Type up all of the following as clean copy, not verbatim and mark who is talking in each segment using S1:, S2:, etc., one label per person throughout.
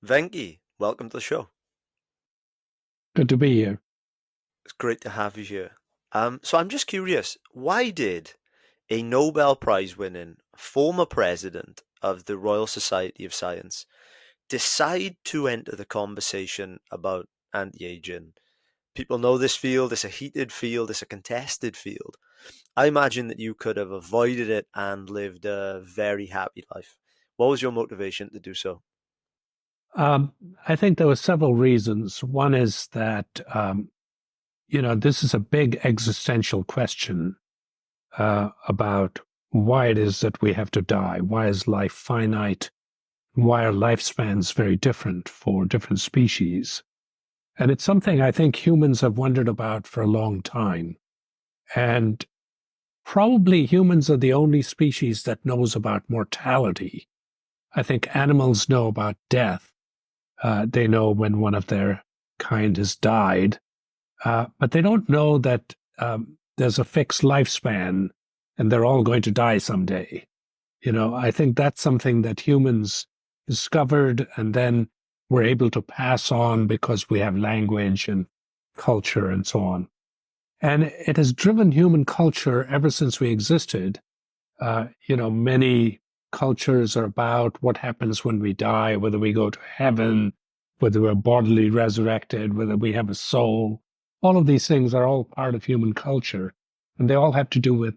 S1: Venki, welcome to the show.
S2: Good to be here.
S1: It's great to have you here. So I'm just curious, why did a Nobel Prize winning former president of the Royal Society of Science decide to enter the conversation about anti-aging? People know this field, it's a heated field, it's a contested field. I imagine that you could have avoided it and lived a very happy life. What was your motivation to do so?
S2: Um, I think there were several reasons. One is that, this is a big existential question about why it is that we have to die. Why is life finite? Why are lifespans very different for different species? And it's something I think humans have wondered about for a long time. And probably humans are the only species that knows about mortality. I think animals know about death. They know when one of their kind has died, but they don't know that there's a fixed lifespan and they're all going to die someday. I think that's something that humans discovered and then were able to pass on because we have language and culture and so on. And it has driven human culture ever since we existed. Many cultures are about what happens when we die, whether we go to heaven, whether we're bodily resurrected, whether we have a soul. All of these things are all part of human culture, and they all have to do with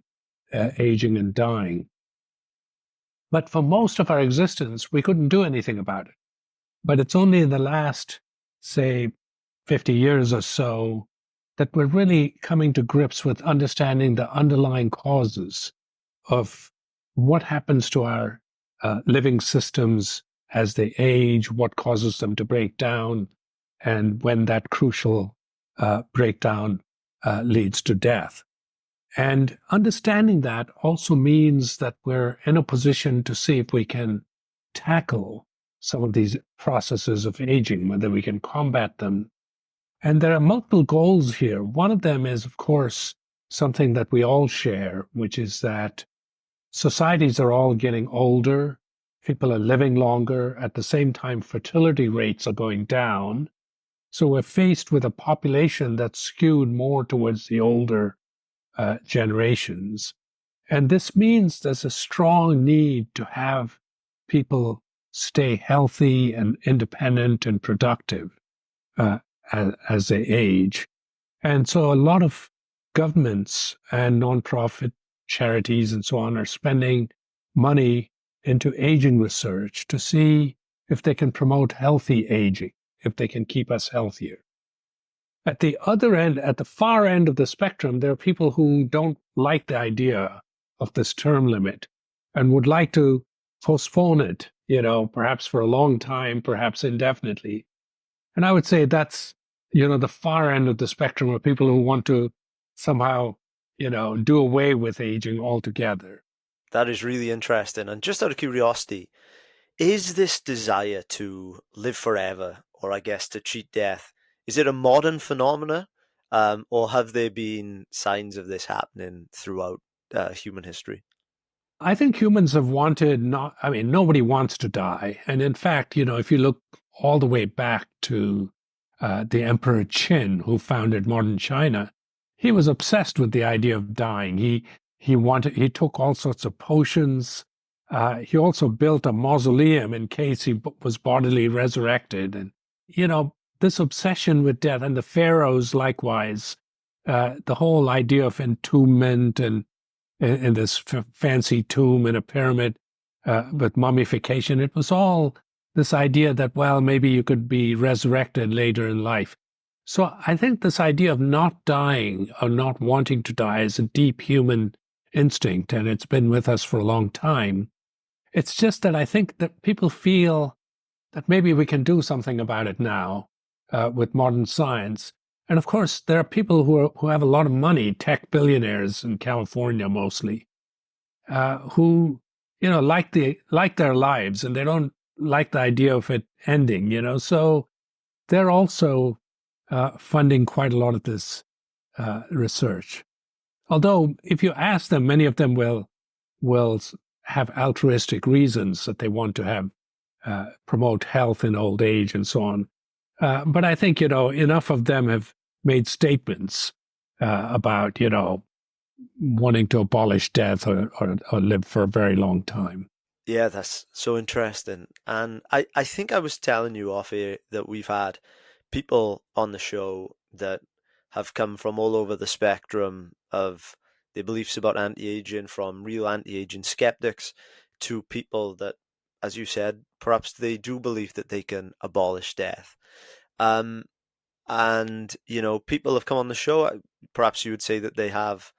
S2: aging and dying. But for most of our existence, we couldn't do anything about it. But it's only in the last, say, 50 years or so that we're really coming to grips with understanding the underlying causes of what happens to our living systems as they age, what causes them to break down, and when that crucial breakdown leads to death. And understanding that also means that we're in a position to see if we can tackle some of these processes of aging, whether we can combat them. And there are multiple goals here. One of them is, of course, something that we all share, which is that societies are all getting older. People are living longer. At the same time, fertility rates are going down. So we're faced with a population that's skewed more towards the older generations. And this means there's a strong need to have people stay healthy and independent and productive uh, as they age. And so a lot of governments and nonprofit charities and so on are spending money into aging research to see if they can promote healthy aging, if they can keep us healthier. At the other end, at the far end of the spectrum, there are people who don't like the idea of this term limit and would like to postpone it, perhaps for a long time, perhaps indefinitely. And I would say that's, the far end of the spectrum of people who want to somehow, do away with aging altogether.
S1: That is really interesting. And just out of curiosity, is this desire to live forever, or I guess to cheat death, is it a modern phenomena, or have there been signs of this happening throughout human history?
S2: I think humans have wanted nobody wants to die. And in fact, if you look all the way back to the Emperor Qin, who founded modern China, he was obsessed with the idea of dying. He took all sorts of potions. He also built a mausoleum in case he was bodily resurrected. And, this obsession with death, and the pharaohs likewise, the whole idea of entombment and in this fancy tomb in a pyramid with mummification. It was all this idea that, well, maybe you could be resurrected later in life. So I think this idea of not dying or not wanting to die is a deep human instinct, and it's been with us for a long time. It's just that I think that people feel that maybe we can do something about it now with modern science. And of course, there are people who have a lot of money, tech billionaires in California mostly, who like their lives, and they don't like the idea of it ending. So they're also funding quite a lot of this research. Although, if you ask them, many of them will have altruistic reasons that they want to have promote health in old age and so on. But I think, enough of them have made statements about, wanting to abolish death or live for a very long time.
S1: Yeah, that's so interesting. And I think I was telling you off here that we've had people on the show that have come from all over the spectrum of their beliefs about anti-aging, from real anti-aging skeptics to people that, as you said, perhaps they do believe that they can abolish death. Um, and, people have come on the show, perhaps you would say that they have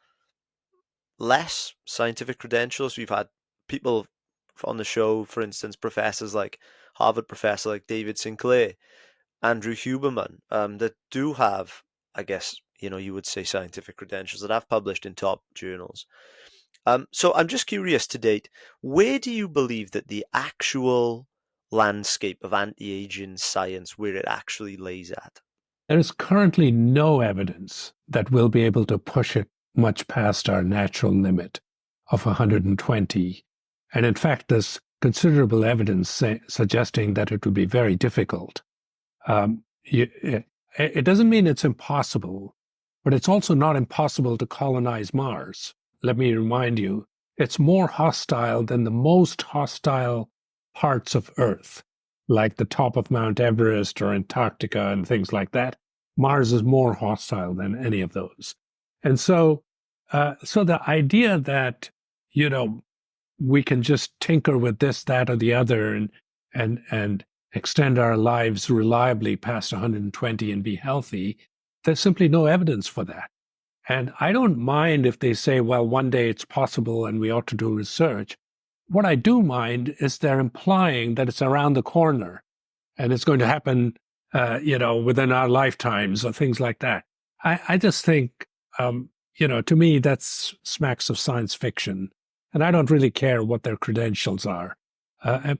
S1: less scientific credentials. We've had people on the show, for instance, professors like Harvard professor like David Sinclair, Andrew Huberman, that do have, I guess, you would say scientific credentials that have published in top journals. So I'm just curious to date, where do you believe that the actual landscape of anti-aging science, where it actually lays at?
S2: There is currently no evidence that we'll be able to push it much past our natural limit of 120. And in fact, there's considerable evidence suggesting that it would be very difficult. It doesn't mean it's impossible, but it's also not impossible to colonize Mars. Let me remind you, it's more hostile than the most hostile parts of Earth, like the top of Mount Everest or Antarctica and things like that. Mars is more hostile than any of those. And so the idea that, we can just tinker with this, that, or the other and extend our lives reliably past 120 and be healthy, there's simply no evidence for that. And I don't mind if they say, well, one day it's possible and we ought to do research. What I do mind is they're implying that it's around the corner and it's going to happen, within our lifetimes or things like that. I just think, to me, that's smacks of science fiction. And I don't really care what their credentials are. I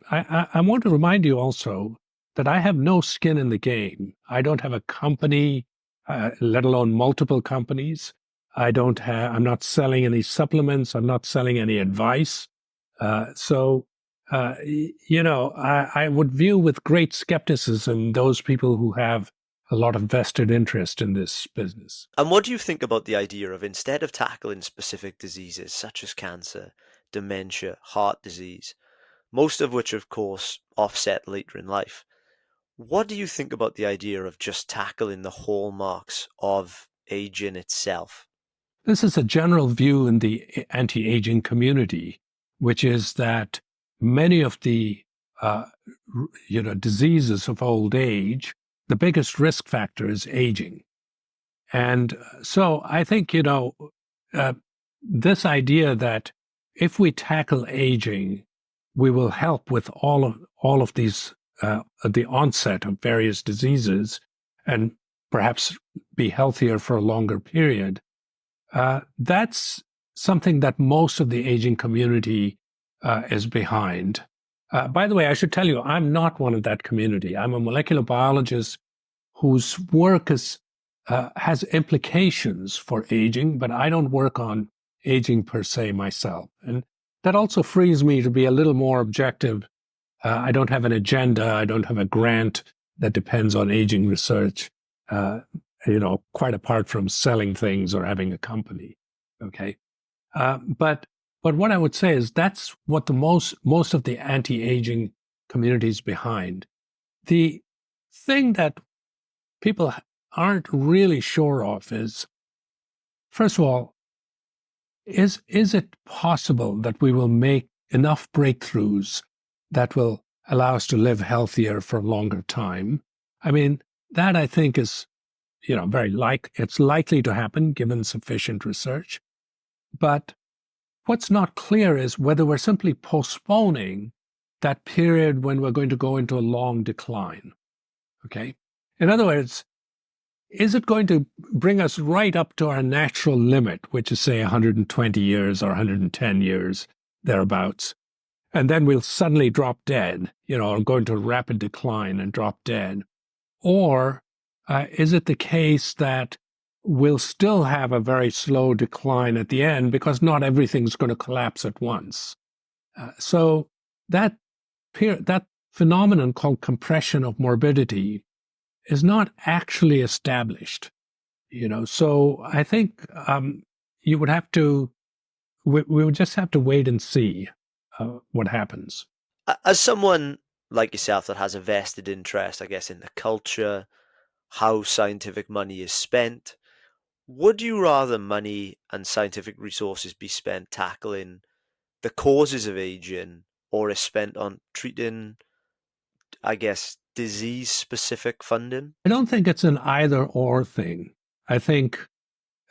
S2: want to remind you also that I have no skin in the game. I don't have a company, let alone multiple companies. I'm not selling any supplements. I'm not selling any advice. I would view with great skepticism those people who have a lot of vested interest in this business.
S1: And what do you think about the idea of, instead of tackling specific diseases such as cancer, dementia, heart disease, most of which, of course, offset later in life, what do you think about the idea of just tackling the hallmarks of aging itself?
S2: This is a general view in the anti-aging community, which is that many of the diseases of old age, the biggest risk factor is aging. And so I think, this idea that if we tackle aging, we will help with all of these, the onset of various diseases and perhaps be healthier for a longer period. That's something that most of the aging community is behind. By the way, I should tell you, I'm not one of that community. I'm a molecular biologist whose work has implications for aging, but I don't work on aging per se myself. And that also frees me to be a little more objective. I don't have an agenda. I don't have a grant that depends on aging research, quite apart from selling things or having a company. Okay. But what I would say is that's what the most of the anti-aging community is behind. The thing that people aren't really sure of is, first of all, is it possible that we will make enough breakthroughs that will allow us to live healthier for a longer time? I mean, that I think is, it's likely to happen given sufficient research. But what's not clear is whether we're simply postponing that period when we're going to go into a long decline. Okay? In other words, is it going to bring us right up to our natural limit, which is, say, 120 years or 110 years, thereabouts, and then we'll suddenly drop dead, or go into a rapid decline and drop dead? Or is it the case that we'll still have a very slow decline at the end because not everything's going to collapse at once? So that phenomenon called compression of morbidity is not actually established. So I think you would have to, we would just have to wait and see what happens.
S1: As someone like yourself that has a vested interest, I guess, in the culture, how scientific money is spent, would you rather money and scientific resources be spent tackling the causes of aging or is spent on treating, I guess, disease-specific funding?
S2: I don't think it's an either or thing. I think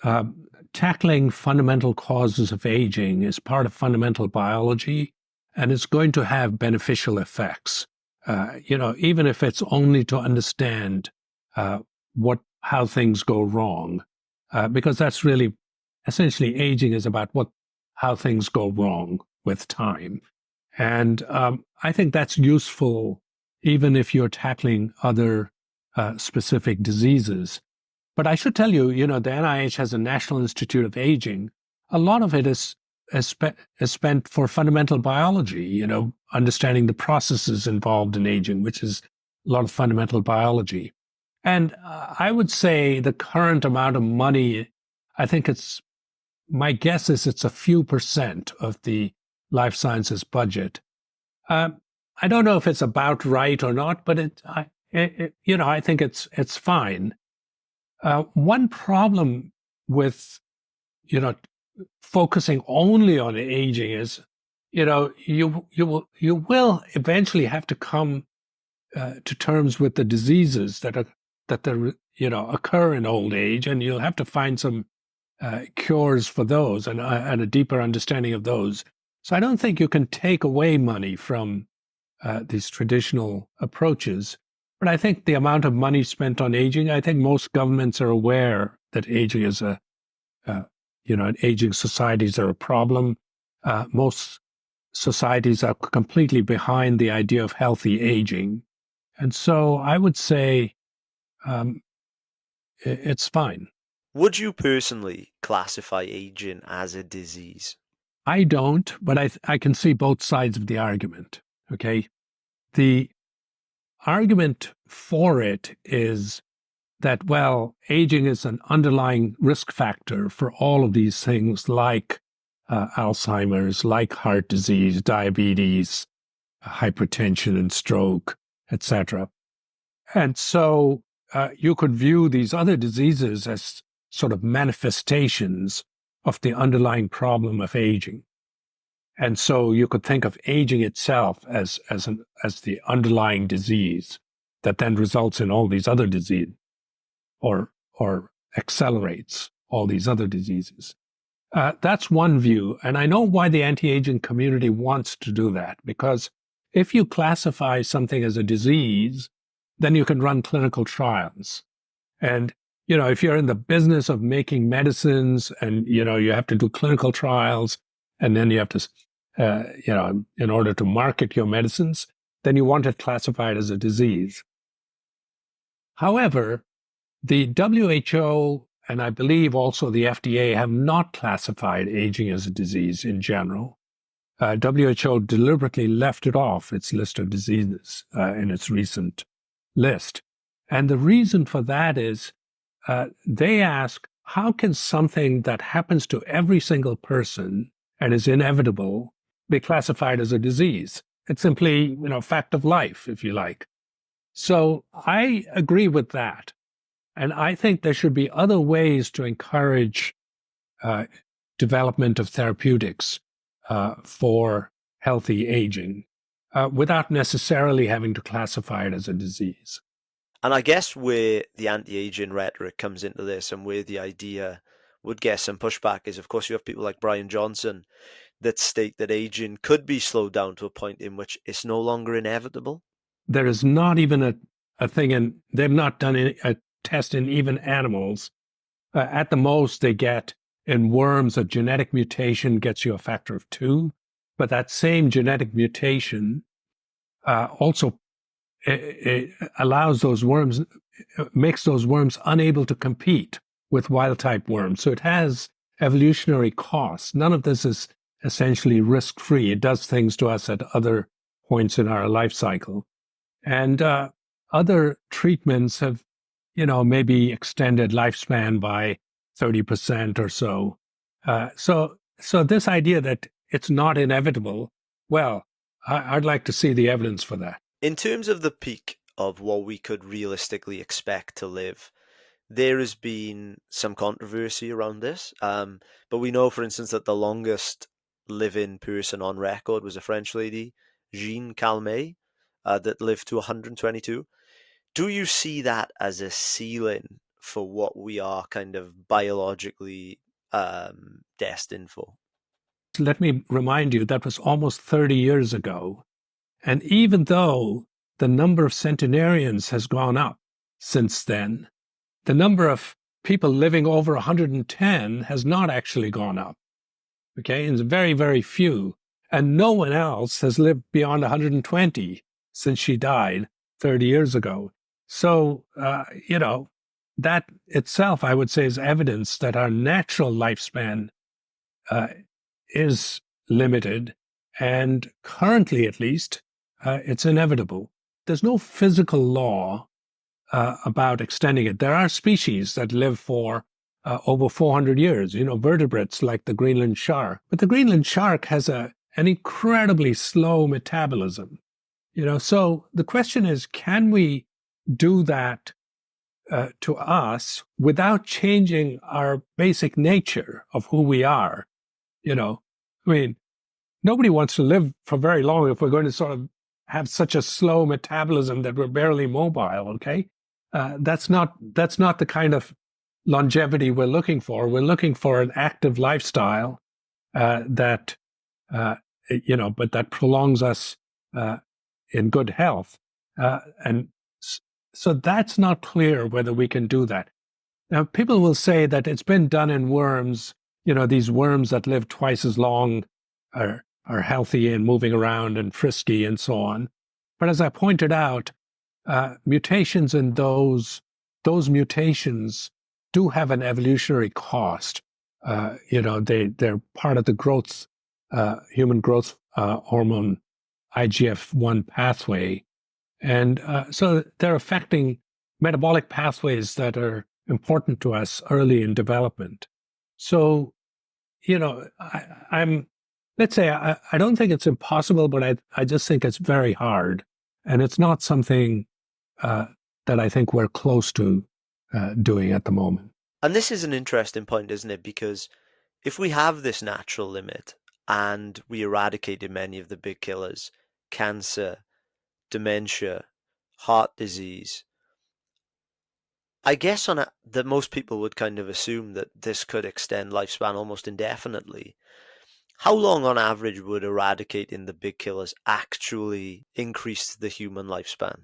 S2: uh, tackling fundamental causes of aging is part of fundamental biology, and it's going to have beneficial effects. Even if it's only to understand how things go wrong, because that's really essentially aging is about how things go wrong with time, and I think that's useful even if you're tackling other specific diseases. But I should tell you, the NIH has a National Institute of Aging. A lot of it is spent for fundamental biology, understanding the processes involved in aging, which is a lot of fundamental biology. And I would say the current amount of money, my guess is it's a few percent of the life sciences budget. I don't know if it's about right or not, but I think it's fine. One problem with, focusing only on aging is, you will eventually have to come to terms with the diseases that occur in old age, and you'll have to find some cures for those and a deeper understanding of those. So I don't think you can take away money from these traditional approaches. But I think the amount of money spent on aging, I think most governments are aware that aging is aging societies are a problem. Most societies are completely behind the idea of healthy aging. And so I would say it's fine.
S1: Would you personally classify aging as a disease?
S2: I don't, but I can see both sides of the argument. Okay. The argument for it is that, well, aging is an underlying risk factor for all of these things like Alzheimer's, like heart disease, diabetes, hypertension and stroke, etc. And so you could view these other diseases as sort of manifestations of the underlying problem of aging. And so you could think of aging itself as the underlying disease that then results in all these other diseases or accelerates all these other diseases. That's one view. And I know why the anti-aging community wants to do that, because if you classify something as a disease, then you can run clinical trials. And, if you're in the business of making medicines and, you have to do clinical trials, and then you have to, in order to market your medicines, then you want it classified as a disease. However, the WHO and I believe also the FDA have not classified aging as a disease in general. WHO deliberately left it off its list of diseases in its recent list. And the reason for that is they ask, how can something that happens to every single person and is inevitable be classified as a disease? It's simply, fact of life, if you like. So I agree with that. And I think there should be other ways to encourage development of therapeutics for healthy aging without necessarily having to classify it as a disease.
S1: And I guess where the anti-aging rhetoric comes into this and where the idea would get some pushback is, of course, you have people like Brian Johnson that state that aging could be slowed down to a point in which it's no longer inevitable.
S2: There is not even a thing, and they've not done a test in even animals. At the most, they get in worms a genetic mutation gets you a factor of 2, but that same genetic mutation also it allows those worms, makes those worms unable to compete with wild-type worms. So it has evolutionary costs. None of this is essentially risk-free. It does things to us at other points in our life cycle. And other treatments have, maybe extended lifespan by 30% or so. So this idea that it's not inevitable, well, I'd like to see the evidence for that.
S1: In terms of the peak of what we could realistically expect to live, there has been some controversy around this. But we know, for instance, that the longest living person on record was a French lady, Jeanne Calment, that lived to 122. Do you see that as a ceiling for what we are kind of biologically destined for?
S2: Let me remind you, that was almost 30 years ago. And even though the number of centenarians has gone up since then, the number of people living over 110 has not actually gone up. Okay, and it's very, very few. And no one else has lived beyond 120 since she died 30 years ago. So, that itself, I would say, is evidence that our natural lifespan uh, is limited. And currently, at least, it's inevitable. There's no physical law about extending it. There are species that live for over 400 years, vertebrates like the Greenland shark. But the Greenland shark has an incredibly slow metabolism. So the question is, can we do that to us without changing our basic nature of who we are? I mean, nobody wants to live for very long if we're going to sort of have such a slow metabolism that we're barely mobile. Okay, that's not the kind of longevity we're looking for. We're looking for an active lifestyle that but that prolongs us in good health, and so that's not clear whether we can do that. Now, people will say that it's been done in worms. These worms that live twice as long are healthy and moving around and frisky and so on. But as I pointed out, mutations in those mutations do have an evolutionary cost. They're part of the growth human growth hormone IGF-1 pathway, and so they're affecting metabolic pathways that are important to us early in development. So, I'm let's say I don't think it's impossible, but I just think it's very hard, and it's not something that I think we're close to doing at the moment.
S1: And this is an interesting point, isn't it? Because if we have this natural limit and we eradicated many of the big killers, cancer, dementia, heart disease, I guess that most people would kind of assume that this could extend lifespan almost indefinitely. How long on average would eradicating the big killers actually increase the human lifespan?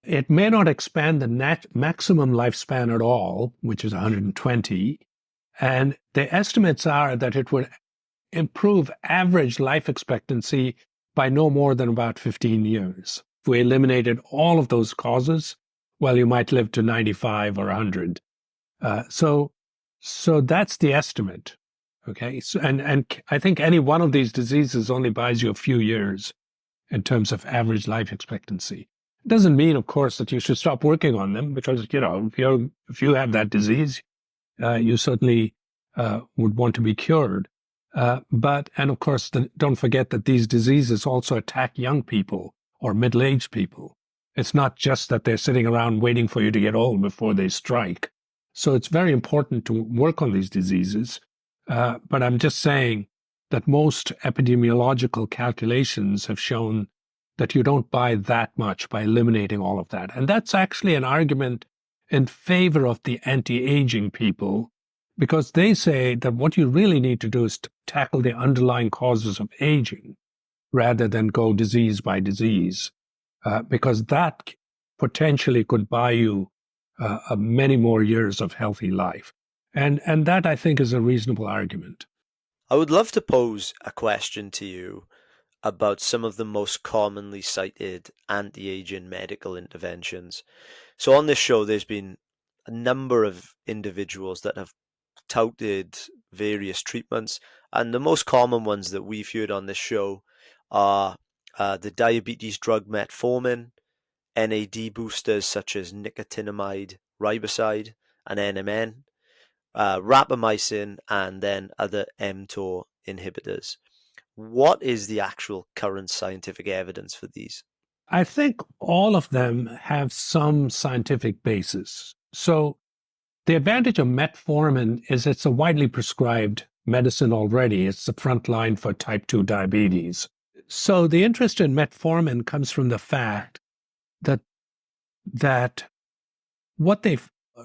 S2: It may not expand the maximum lifespan at all, which is 120. And the estimates are that it would improve average life expectancy by no more than about 15 years. If we eliminated all of those causes, well, you might live to 95 or 100. So that's the estimate. Okay. So, and I think any one of these diseases only buys you a few years in terms of average life expectancy. It doesn't mean, of course, that you should stop working on them because, if you have that disease, you certainly would want to be cured. And of course, don't forget that these diseases also attack young people or middle-aged people. It's not just that they're sitting around waiting for you to get old before they strike. So it's very important to work on these diseases. But I'm just saying that most epidemiological calculations have shown that you don't buy that much by eliminating all of that. And that's actually an argument in favor of the anti-aging people, because they say that what you really need to do is to tackle the underlying causes of aging rather than go disease by disease, because that potentially could buy you many more years of healthy life. And that, I think, is a reasonable argument.
S1: I would love to pose a question to you about some of the most commonly cited anti-aging medical interventions. So on this show, there's been a number of individuals that have touted various treatments, and the most common ones that we've heard on this show are the diabetes drug metformin, NAD boosters such as nicotinamide riboside and NMN, rapamycin, and then other mTOR inhibitors. What is the actual current scientific evidence for these?
S2: I think all of them have some scientific basis. So the advantage of metformin is it's a widely prescribed medicine already. It's the front line for type 2 diabetes. So the interest in metformin comes from the fact that that what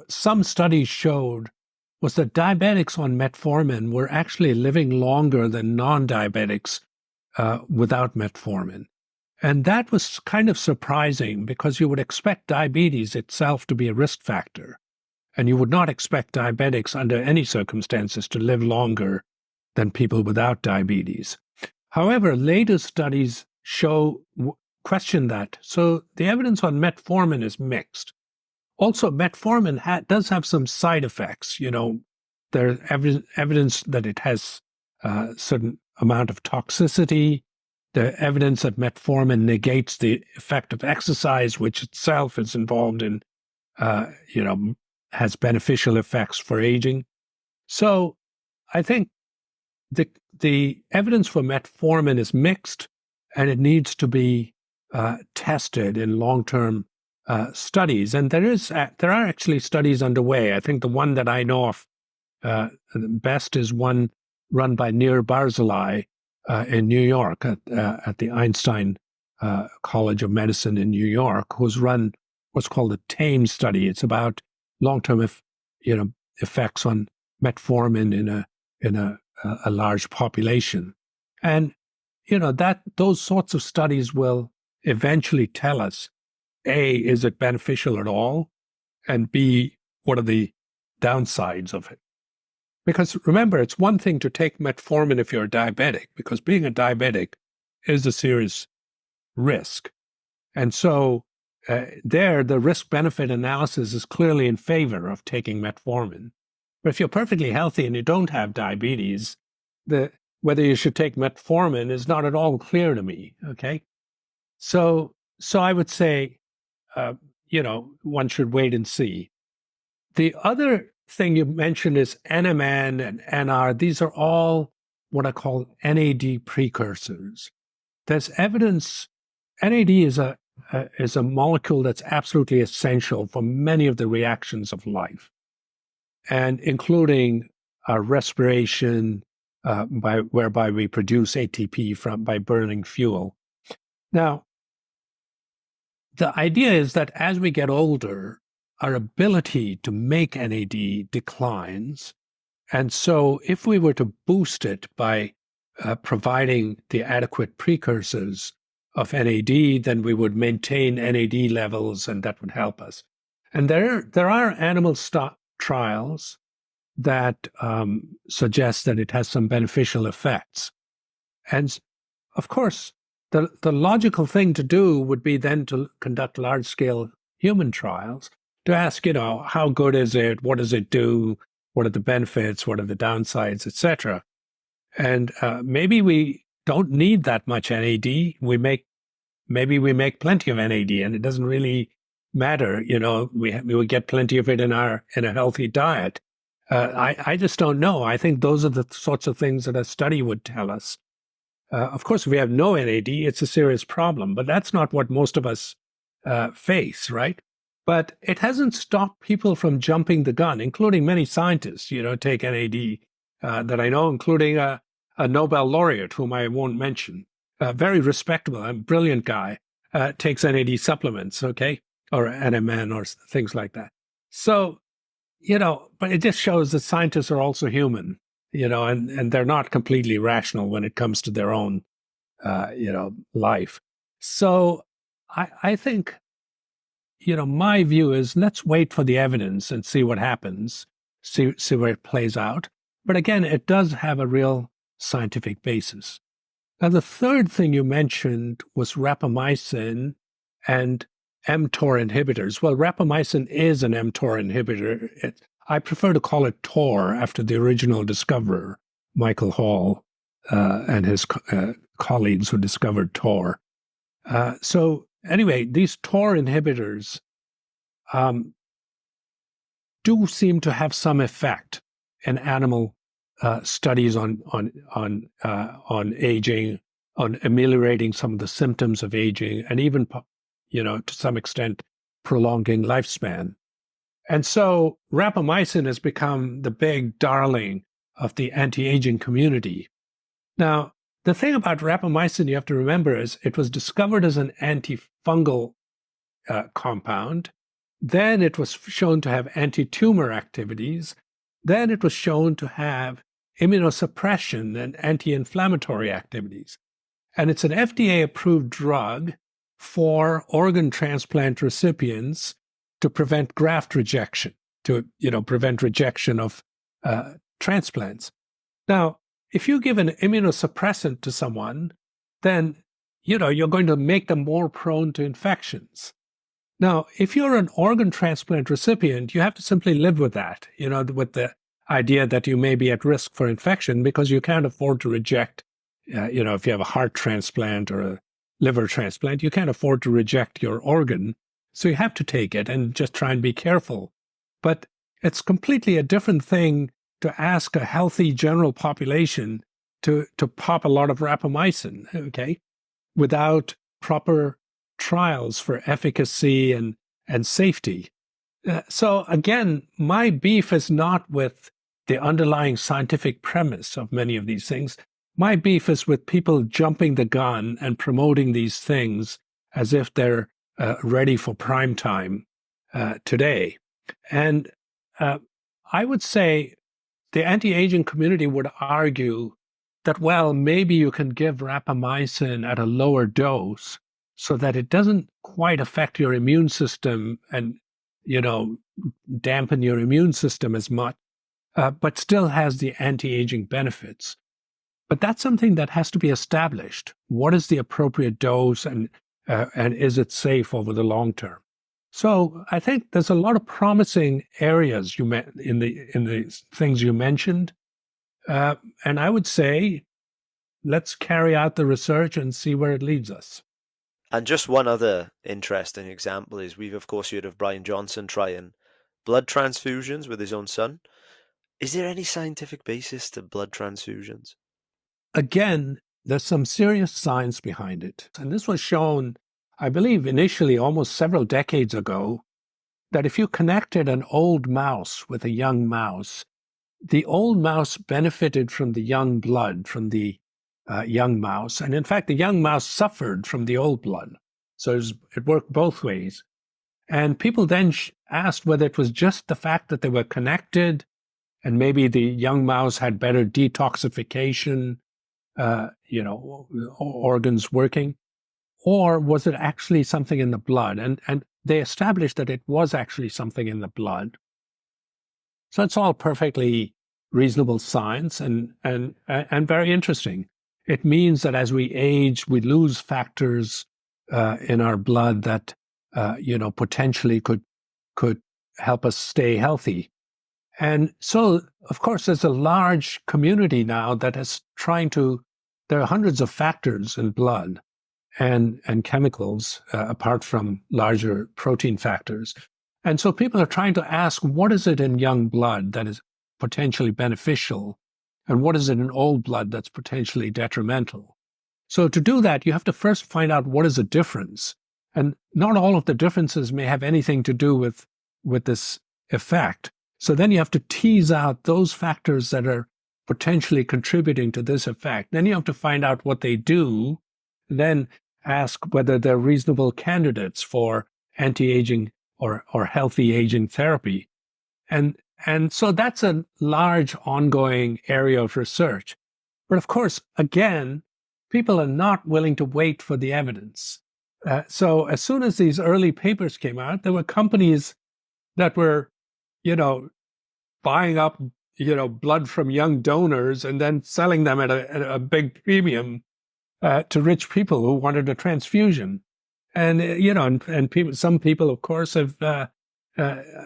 S2: some studies showed was that diabetics on metformin were actually living longer than non-diabetics without metformin. And that was kind of surprising because you would expect diabetes itself to be a risk factor. And you would not expect diabetics under any circumstances to live longer than people without diabetes. However, later studies question that. So the evidence on metformin is mixed. Also, metformin does have some side effects. There's evidence that it has a certain amount of toxicity. The evidence that metformin negates the effect of exercise, which itself is involved in, has beneficial effects for aging. So I think the evidence for metformin is mixed, and it needs to be tested in long-term studies. And there are actually studies underway. I think the one that I know of best is one run by Nir Barzilai in New York at the Einstein College of Medicine in New York, who's run what's called the TAME study. It's about long-term effects on metformin in a large population. And those sorts of studies will eventually tell us, A, is it beneficial at all? And B, what are the downsides of it? Because remember, it's one thing to take metformin if you're a diabetic, because being a diabetic is a serious risk. And so the risk-benefit analysis is clearly in favor of taking metformin. But if you're perfectly healthy and you don't have diabetes, whether you should take metformin is not at all clear to me, okay? So I would say, one should wait and see. The other thing you mentioned is NMN and NR. These are all what I call NAD precursors. There's evidence NAD is a molecule that's absolutely essential for many of the reactions of life, and including respiration, whereby we produce ATP by burning fuel. Now, the idea is that as we get older, our ability to make NAD declines. And so if we were to boost it by providing the adequate precursors of NAD, then we would maintain NAD levels, and that would help us. And there are animal trials that suggest that it has some beneficial effects. And of course, the logical thing to do would be then to conduct large-scale human trials to ask, how good is it? What does it do? What are the benefits? What are the downsides, etc.? And maybe we don't need that much NAD. Maybe we make plenty of NAD, and it doesn't really matter. We would get plenty of it in a healthy diet. I just don't know. I think those are the sorts of things that a study would tell us. Of course, if we have no NAD, it's a serious problem, but that's not what most of us face, right? But it hasn't stopped people from jumping the gun, including many scientists, take NAD that I know, including a Nobel laureate, whom I won't mention, very respectable and brilliant guy, takes NAD supplements, okay, or NMN or things like that. So, but it just shows that scientists are also human, and they're not completely rational when it comes to their own, life. So I think, my view is let's wait for the evidence and see what happens, see where it plays out. But again, it does have a real scientific basis. Now, the third thing you mentioned was rapamycin and mTOR inhibitors. Well, rapamycin is an mTOR inhibitor. I prefer to call it TOR after the original discoverer, Michael Hall, and his colleagues who discovered TOR. So anyway, these TOR inhibitors um, do seem to have some effect in animal studies on aging, on ameliorating some of the symptoms of aging, and even, to some extent, prolonging lifespan. And so rapamycin has become the big darling of the anti-aging community. Now, the thing about rapamycin you have to remember is it was discovered as an antifungal compound. Then it was shown to have anti-tumor activities. Then it was shown to have immunosuppression and anti-inflammatory activities. And it's an FDA-approved drug for organ transplant recipients to prevent graft rejection, to prevent rejection of transplants. Now, if you give an immunosuppressant to someone, then you're going to make them more prone to infections. Now, if you're an organ transplant recipient, you have to simply live with that, with the idea that you may be at risk for infection because you can't afford to reject, if you have a heart transplant or a liver transplant, you can't afford to reject your organ. So you have to take it and just try and be careful. But it's completely a different thing to ask a healthy general population to pop a lot of rapamycin, okay, without proper trials for efficacy and safety. So again, my beef is not with the underlying scientific premise of many of these things. My beef is with people jumping the gun and promoting these things as if they're ready for prime time today. And I would say the anti-aging community would argue that, well, maybe you can give rapamycin at a lower dose so that it doesn't quite affect your immune system and, dampen your immune system as much, but still has the anti-aging benefits. But that's something that has to be established. What is the appropriate dose and is it safe over the long term? So I think there's a lot of promising areas in the things you mentioned. And I would say, let's carry out the research and see where it leads us.
S1: And just one other interesting example is we've of course heard of Brian Johnson trying blood transfusions with his own son. Is there any scientific basis to blood transfusions?
S2: Again, there's some serious science behind it. And this was shown, I believe, initially almost several decades ago, that if you connected an old mouse with a young mouse, the old mouse benefited from the young blood from the young mouse. And in fact, the young mouse suffered from the old blood. So it worked both ways. And people then asked whether it was just the fact that they were connected and maybe the young mouse had better detoxification, organs working, or was it actually something in the blood? And they established that it was actually something in the blood. So it's all perfectly reasonable science and very interesting. It means that as we age, we lose factors in our blood that potentially could help us stay healthy. And so, of course, there's a large community now that is there are hundreds of factors in blood and chemicals apart from larger protein factors. And so people are trying to ask, what is it in young blood that is potentially beneficial? And what is it in old blood that's potentially detrimental? So to do that, you have to first find out what is the difference. And not all of the differences may have anything to do with this effect. So then you have to tease out those factors that are potentially contributing to this effect. Then you have to find out what they do, then ask whether they're reasonable candidates for anti-aging or healthy aging therapy. And so that's a large ongoing area of research. But of course, again, people are not willing to wait for the evidence. So as soon as these early papers came out, there were companies that were, buying up, blood from young donors and then selling them at a big premium to rich people who wanted a transfusion. And, some people, of course, have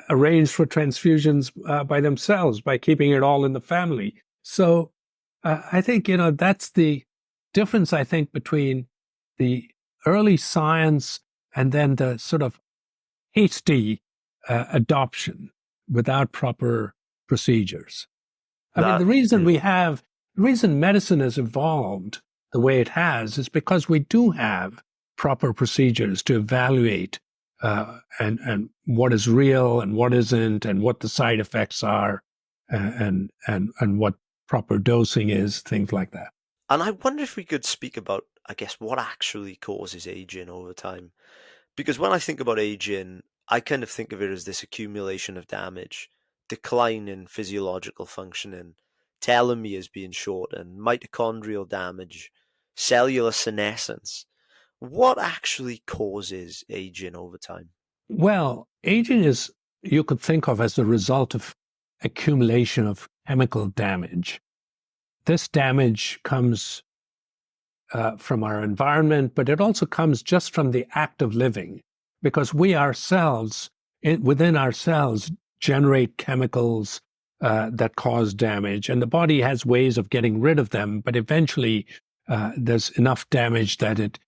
S2: arranged for transfusions by themselves by keeping it all in the family. So I think, that's the difference, I think, between the early science and then the sort of hasty adoption without proper procedures. I mean,
S1: That
S2: the reason medicine has evolved the way it has is because we do have proper procedures to evaluate and what is real and what isn't, and what the side effects are, and what proper dosing is, things like that.
S1: and I wonder if we could speak about, I guess, what actually causes aging over time. Because when I think about aging, I kind of think of it as this accumulation of damage, decline in physiological functioning, telomeres being shortened, mitochondrial damage, cellular senescence. What actually causes aging over time?
S2: Well, aging is, you could think of as the result of accumulation of chemical damage. This damage comes from our environment, but it also comes just from the act of living, because we ourselves, within ourselves, generate chemicals that cause damage, and the body has ways of getting rid of them. But eventually, there's enough damage that it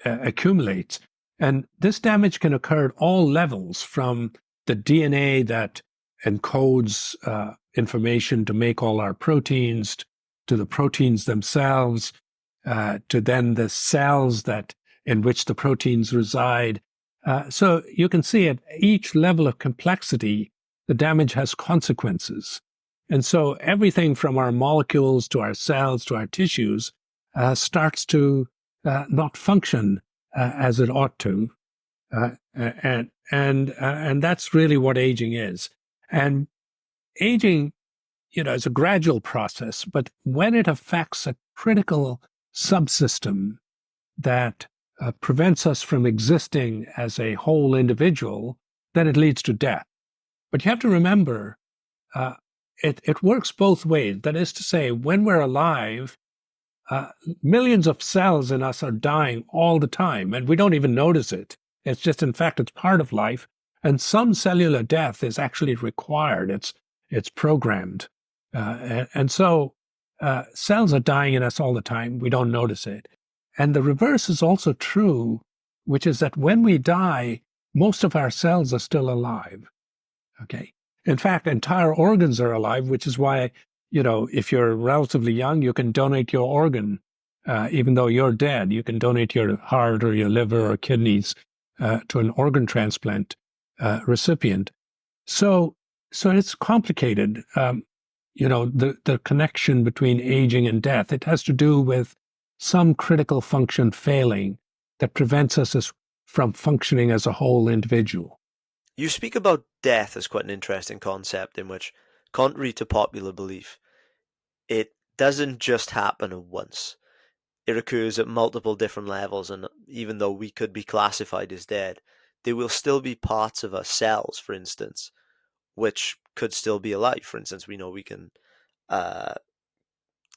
S2: accumulates, and this damage can occur at all levels, from the DNA that encodes information to make all our proteins, to the proteins themselves, to then the cells that in which the proteins reside. So you can see at each level of complexity, the damage has consequences. And so everything from our molecules to our cells to our tissues starts to not function as it ought to. And that's really what aging is. And aging, is a gradual process, but when it affects a critical subsystem that prevents us from existing as a whole individual, then it leads to death. But you have to remember, uh, it works both ways. That is to say, when we're alive, uh, millions of cells in us are dying all the time, and we don't even notice it. It's just, in fact, it's part of life. And some cellular death is actually required. It's programmed. And so cells are dying in us all the time. We don't notice it. And the reverse is also true, which is that when we die, most of our cells are still alive. Okay. In fact, entire organs are alive, which is why, if you're relatively young, you can donate your organ, even though you're dead. You can donate your heart or your liver or kidneys to an organ transplant recipient. So, so it's complicated. The connection between aging and death. It has to do with some critical function failing that prevents us from functioning as a whole individual.
S1: You speak about death as quite an interesting concept in which, contrary to popular belief, it doesn't just happen at once. It occurs at multiple different levels, and even though we could be classified as dead, there will still be parts of our cells, for instance, which could still be alive. For instance, we know we can uh,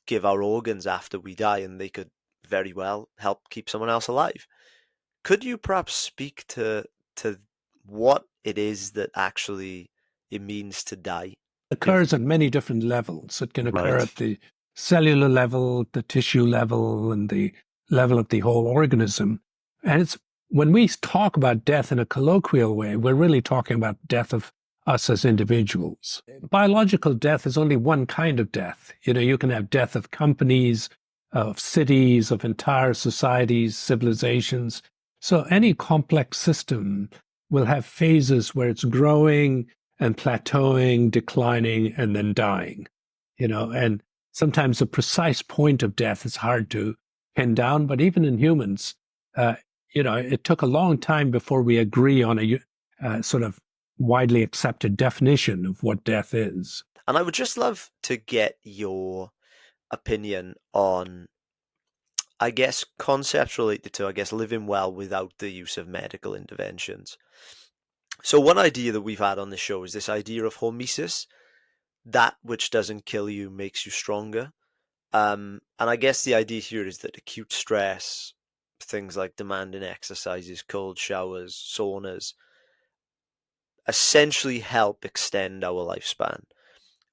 S1: give our organs after we die, and they could very well help keep someone else alive. Could you perhaps speak to what it is that actually it means to die?
S2: Occurs at many different levels. It can occur
S1: Right.
S2: at the cellular level, the tissue level, and the level of the whole organism. And it's when we talk about death in a colloquial way, we're really talking about death of us as individuals. Biological death is only one kind of death. You can have death of companies, of cities, of entire societies, civilizations. So any complex system will have phases where it's growing and plateauing, declining, and then dying. And sometimes the precise point of death is hard to pin down, but even in humans, uh, it took a long time before we agree on a sort of widely accepted definition of what death is.
S1: And I would just love to get your opinion on, I guess, concepts related to, I guess, living well without the use of medical interventions. So one idea that we've had on the show is this idea of hormesis, that which doesn't kill you makes you stronger. And I guess the idea here is that acute stress, things like demanding exercises, cold showers, saunas, essentially help extend our lifespan.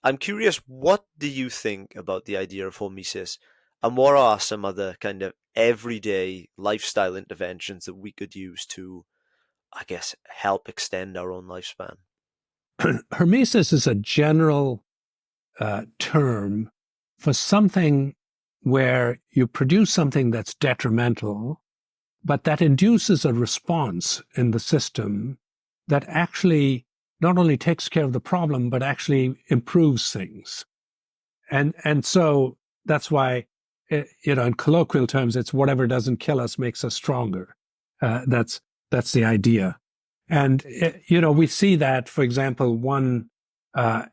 S1: I'm curious, what do you think about the idea of hormesis? And what are some other kind of everyday lifestyle interventions that we could use to, I guess, help extend our own lifespan?
S2: Hormesis is a general term for something where you produce something that's detrimental, but that induces a response in the system that actually not only takes care of the problem, but actually improves things. And so that's why, in colloquial terms, it's whatever doesn't kill us makes us stronger. That's the idea. And, we see that, for example, one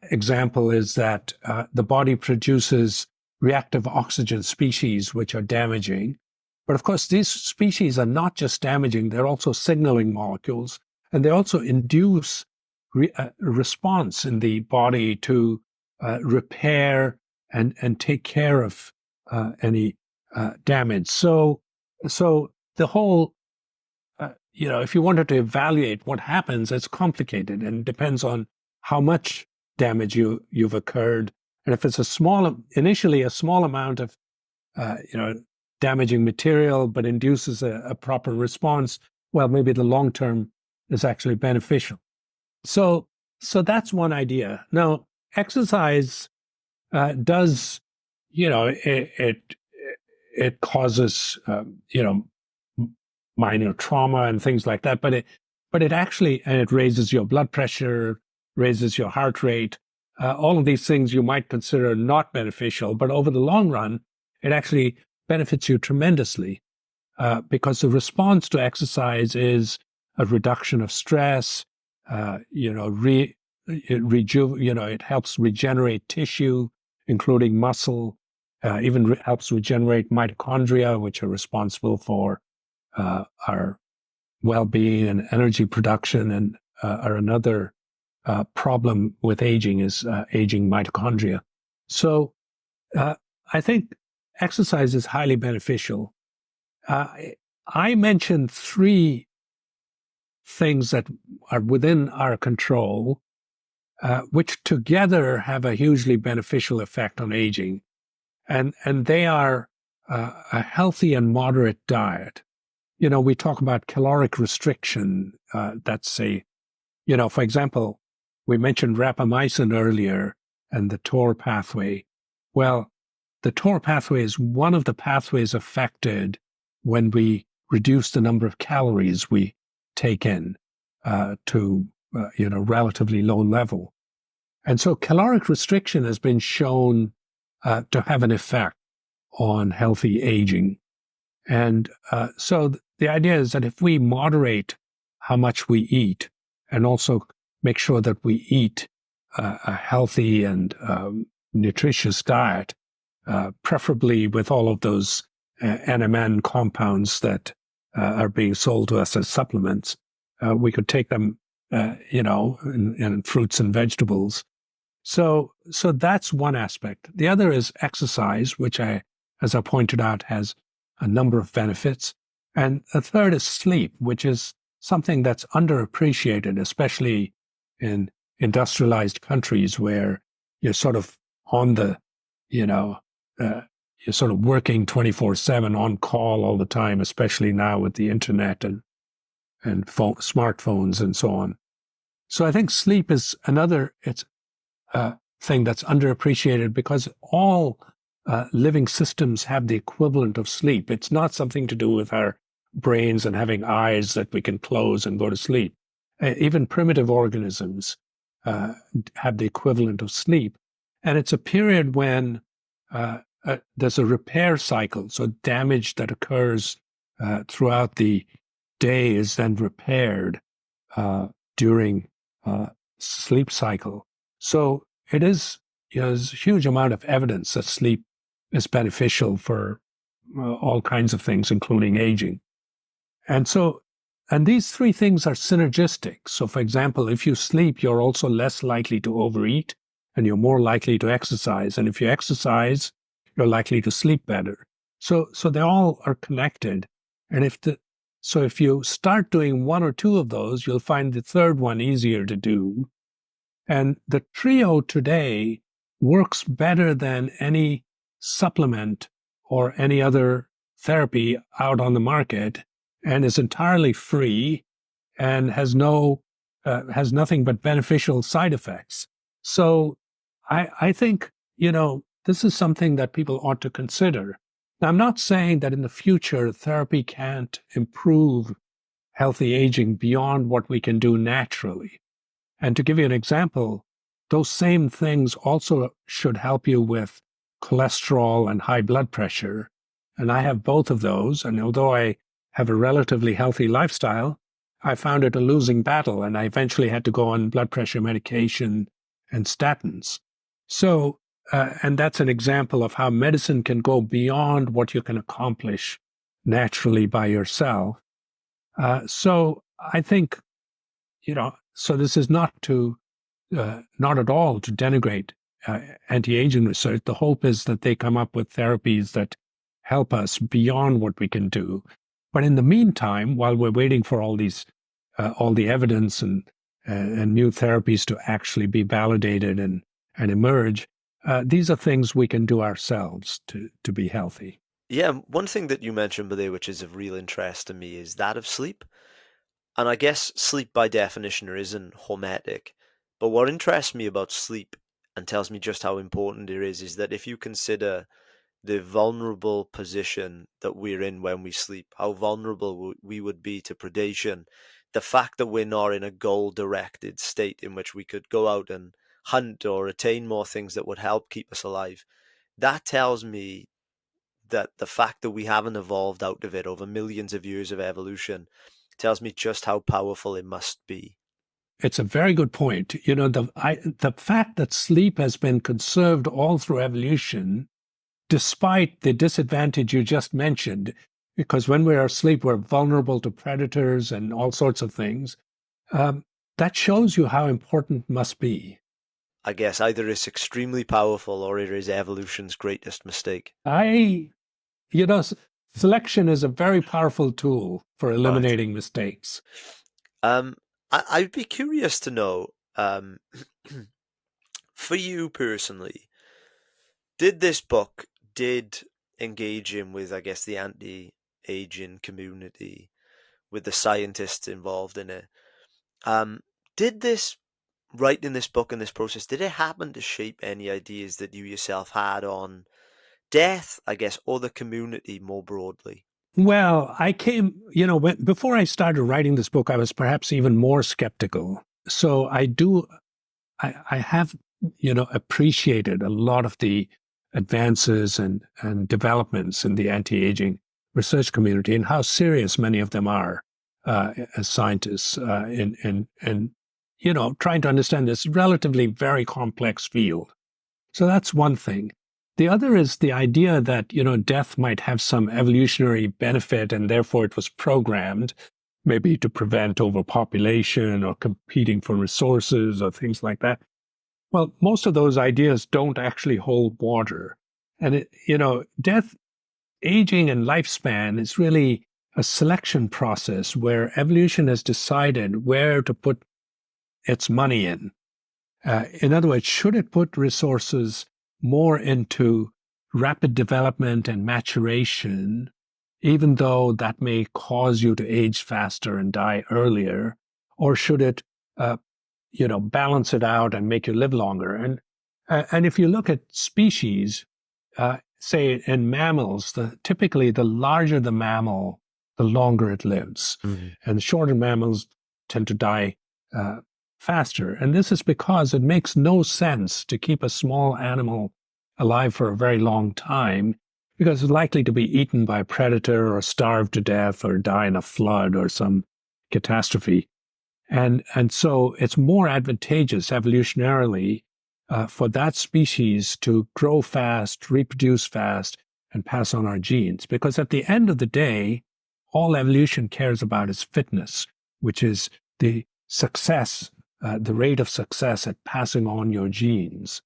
S2: example is that the body produces reactive oxygen species, which are damaging. But of course, these species are not just damaging, they're also signaling molecules, and they also induce response in the body to repair and take care of any damage. So the whole, if you wanted to evaluate what happens, it's complicated and depends on how much damage you've occurred. And if it's initially a small amount of, damaging material, but induces a proper response, well, maybe the long term is actually beneficial. So that's one idea. Now, exercise does, it causes, minor trauma and things like that, but it actually, and it raises your blood pressure, raises your heart rate. All of these things you might consider not beneficial, but over the long run, it actually benefits you tremendously because the response to exercise is a reduction of stress. It helps regenerate tissue, including muscle. Even helps regenerate mitochondria, which are responsible for our well-being and energy production, and are another problem with aging is aging mitochondria. So I think exercise is highly beneficial. I mentioned three things that are within our control, which together have a hugely beneficial effect on aging. And they are a healthy and moderate diet. We talk about caloric restriction. For example, we mentioned rapamycin earlier and the TOR pathway. Well, the TOR pathway is one of the pathways affected when we reduce the number of calories we take in to relatively low level. And so caloric restriction has been shown to have an effect on healthy aging. And so the idea is that if we moderate how much we eat and also make sure that we eat a healthy and nutritious diet, preferably with all of those NMN compounds that are being sold to us as supplements, we could take them, in fruits and vegetables. So that's one aspect. The other is exercise, which as I pointed out, has a number of benefits. And a third is sleep, which is something that's underappreciated, especially in industrialized countries where you're sort of on the, you're sort of working 24/7 on call all the time, especially now with the internet and smartphones and so on. So I think sleep is another thing that's underappreciated because all living systems have the equivalent of sleep. It's not something to do with our brains and having eyes that we can close and go to sleep. Even primitive organisms have the equivalent of sleep. And it's a period when there's a repair cycle. So damage that occurs throughout the day is then repaired during sleep cycle. So it is, there's a huge amount of evidence that sleep is beneficial for all kinds of things, including aging. And these three things are synergistic. So for example, if you sleep, you're also less likely to overeat and you're more likely to exercise. And if you exercise, you're likely to sleep better. So they all are connected. And if you start doing one or two of those, you'll find the third one easier to do. And the trio today works better than any supplement or any other therapy out on the market and is entirely free and has nothing but beneficial side effects. So I think, this is something that people ought to consider. Now, I'm not saying that in the future therapy can't improve healthy aging beyond what we can do naturally. And to give you an example, those same things also should help you with cholesterol and high blood pressure. And I have both of those. And although I have a relatively healthy lifestyle, I found it a losing battle. And I eventually had to go on blood pressure medication and statins. So, and that's an example of how medicine can go beyond what you can accomplish naturally by yourself. So I think, so this is not at all to denigrate anti-aging research. The hope is that they come up with therapies that help us beyond what we can do. But in the meantime, while we're waiting for all the evidence and new therapies to actually be validated and emerge, these are things we can do ourselves to be healthy.
S1: Yeah, one thing that you mentioned there, which is of real interest to me, is that of sleep. And I guess sleep by definition isn't hormetic. But what interests me about sleep and tells me just how important it is that if you consider the vulnerable position that we're in when we sleep, how vulnerable we would be to predation, the fact that we're not in a goal-directed state in which we could go out and hunt or attain more things that would help keep us alive, that tells me that the fact that we haven't evolved out of it over millions of years of evolution tells me just how powerful it must be.
S2: It's a very good point. The fact that sleep has been conserved all through evolution, despite the disadvantage you just mentioned, because when we're asleep, we're vulnerable to predators and all sorts of things. That shows you how important it must be.
S1: I guess either it's extremely powerful or it is evolution's greatest mistake.
S2: Selection is a very powerful tool for
S1: Right.
S2: eliminating mistakes.
S1: I'd be curious to know, for you personally, did engage in with, I guess, the anti-aging community, with the scientists involved in it. Did this writing this book and this process, did it happen to shape any ideas that you yourself had on death, I guess, or the community more broadly?
S2: Well, before I started writing this book, I was perhaps even more skeptical. So I have, appreciated a lot of the advances and developments in the anti-aging research community and how serious many of them are as scientists in trying to understand this relatively very complex field. So that's one thing. The other is the idea that, death might have some evolutionary benefit and therefore it was programmed maybe to prevent overpopulation or competing for resources or things like that. Well, most of those ideas don't actually hold water. And death, aging and lifespan is really a selection process where evolution has decided where to put its money in. In other words, should it put resources more into rapid development and maturation, even though that may cause you to age faster and die earlier, or should it, balance it out and make you live longer? And if you look at species, say in mammals, typically the larger the mammal, the longer it lives, and the shorter mammals tend to die faster. And this is because it makes no sense to keep a small animal alive for a very long time because it's likely to be eaten by a predator or starve to death or die in a flood or some catastrophe. And so it's more advantageous evolutionarily for that species to grow fast, reproduce fast, and pass on our genes. Because at the end of the day, all evolution cares about is fitness, which is the success, the rate of success at passing on your genes.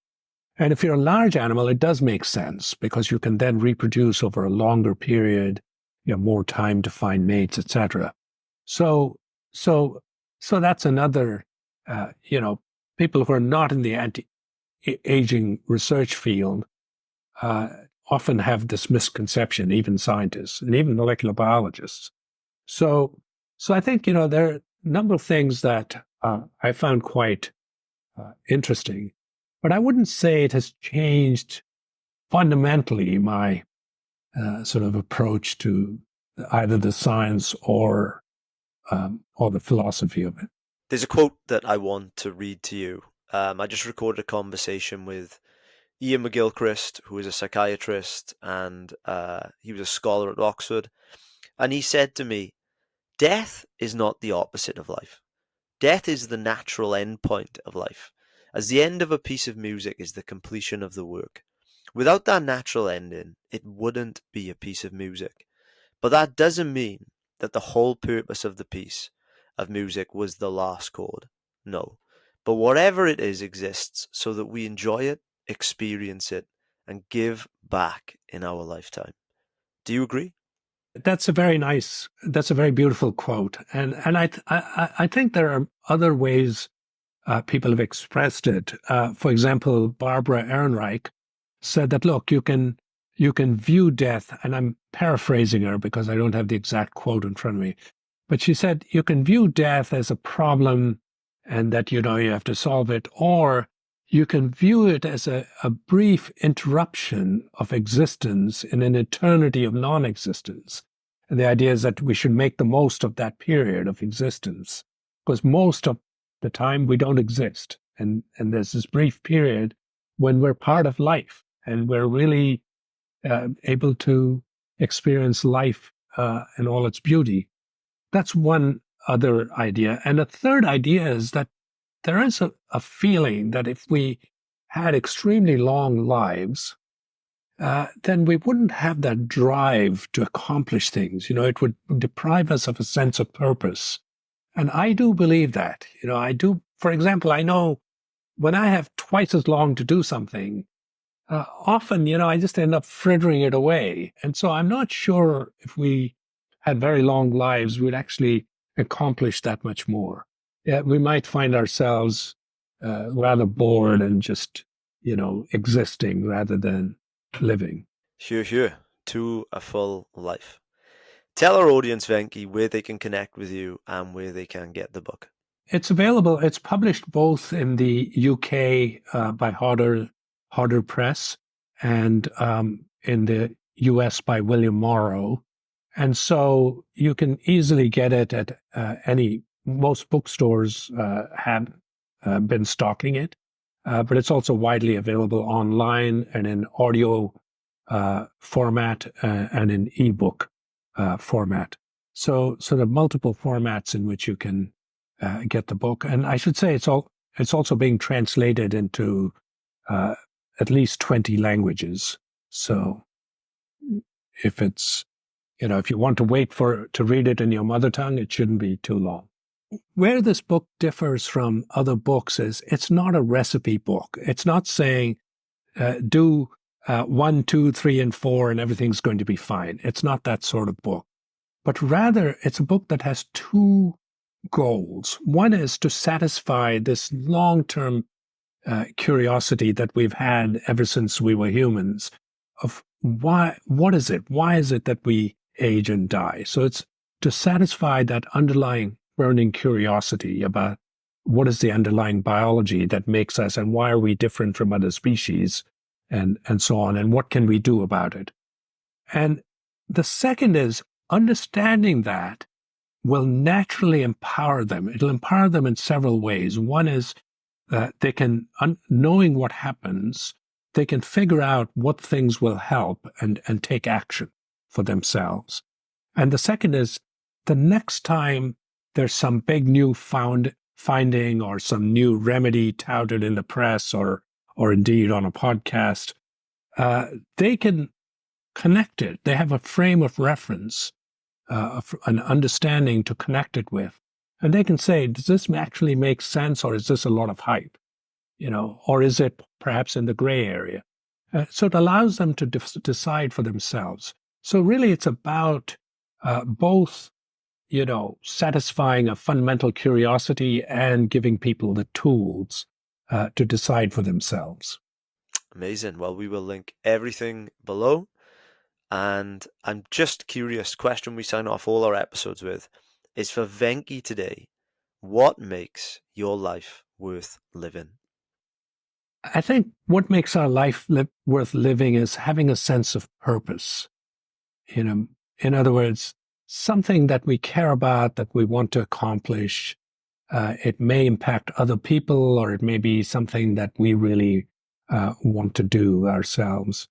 S2: And if you're a large animal, it does make sense because you can then reproduce over a longer period, you have more time to find mates, etc. So that's another, people who are not in the anti-aging research field often have this misconception, even scientists and even molecular biologists. So, so I think, there are a number of things that I found quite interesting, but I wouldn't say it has changed fundamentally my sort of approach to either the science or the philosophy of it.
S1: There's a quote that I want to read to you. I just recorded a conversation with Ian McGilchrist, who is a psychiatrist, and he was a scholar at Oxford. And he said to me, death is not the opposite of life. Death is the natural end point of life, as the end of a piece of music is the completion of the work. Without that natural ending, it wouldn't be a piece of music. But that doesn't mean that the whole purpose of the piece of music was the last chord. No. But whatever it is exists so that we enjoy it, experience it, and give back in our lifetime. Do you agree?
S2: That's a very beautiful quote. And I think there are other ways people have expressed it. For example, Barbara Ehrenreich said that, look, you can view death, and I'm paraphrasing her because I don't have the exact quote in front of me, but she said you can view death as a problem and that, you have to solve it, or you can view it as a brief interruption of existence in an eternity of non-existence. And the idea is that we should make the most of that period of existence, because most of the time we don't exist. And there's this brief period when we're part of life and we're really able to experience life in all its beauty. That's one other idea. And a third idea is that there is a feeling that if we had extremely long lives, then we wouldn't have that drive to accomplish things. It would deprive us of a sense of purpose. And I do believe that. I do. For example, I know when I have twice as long to do something, often, I just end up frittering it away. And so I'm not sure if we had very long lives, we'd actually accomplish that much more. Yeah, we might find ourselves rather bored and just, existing rather than living.
S1: Sure, sure. To a full life. Tell our audience, Venki, where they can connect with you and where they can get the book.
S2: It's available. It's published both in the UK by Hodder Press and in the US by William Morrow. And so you can easily get it at most bookstores have been stocking it, but it's also widely available online and in audio format and in ebook format. So there are multiple formats in which you can get the book. And I should say it's also being translated into at least 20 languages. So if if you want to wait to read it in your mother tongue, it shouldn't be too long. Where this book differs from other books is it's not a recipe book. It's not saying do 1, 2, 3, and 4 and everything's going to be fine. It's not that sort of book. But rather, it's a book that has two goals. One is to satisfy this long-term curiosity that we've had ever since we were humans of what is it? Why is it that we age and die? So it's to satisfy that underlying burning curiosity about what is the underlying biology that makes us and why are we different from other species and so on, and what can we do about it? And the second is understanding that will naturally empower them. It'll empower them in several ways. One is that they can, knowing what happens, they can figure out what things will help and take action for themselves. And the second is the next time there's some big new finding or some new remedy touted in the press or indeed on a podcast, they can connect it. They have a frame of reference, an understanding to connect it with. And they can say, does this actually make sense or is this a lot of hype? Or is it perhaps in the gray area? So it allows them to decide for themselves. So really it's about both, satisfying a fundamental curiosity and giving people the tools to decide for themselves.
S1: Amazing. Well, we will link everything below. And I'm just curious, question we sign off all our episodes with is for Venki today. What makes your life worth living?
S2: I think what makes our life worth living is having a sense of purpose. You know, in other words, something that we care about, that we want to accomplish. It may impact other people, or it may be something that we really want to do ourselves.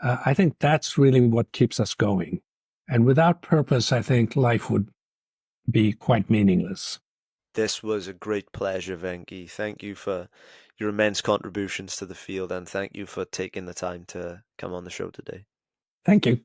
S2: I think that's really what keeps us going. And without purpose, I think life would be quite meaningless.
S1: This was a great pleasure, Venki. Thank you for your immense contributions to the field, and thank you for taking the time to come on the show today.
S2: Thank you.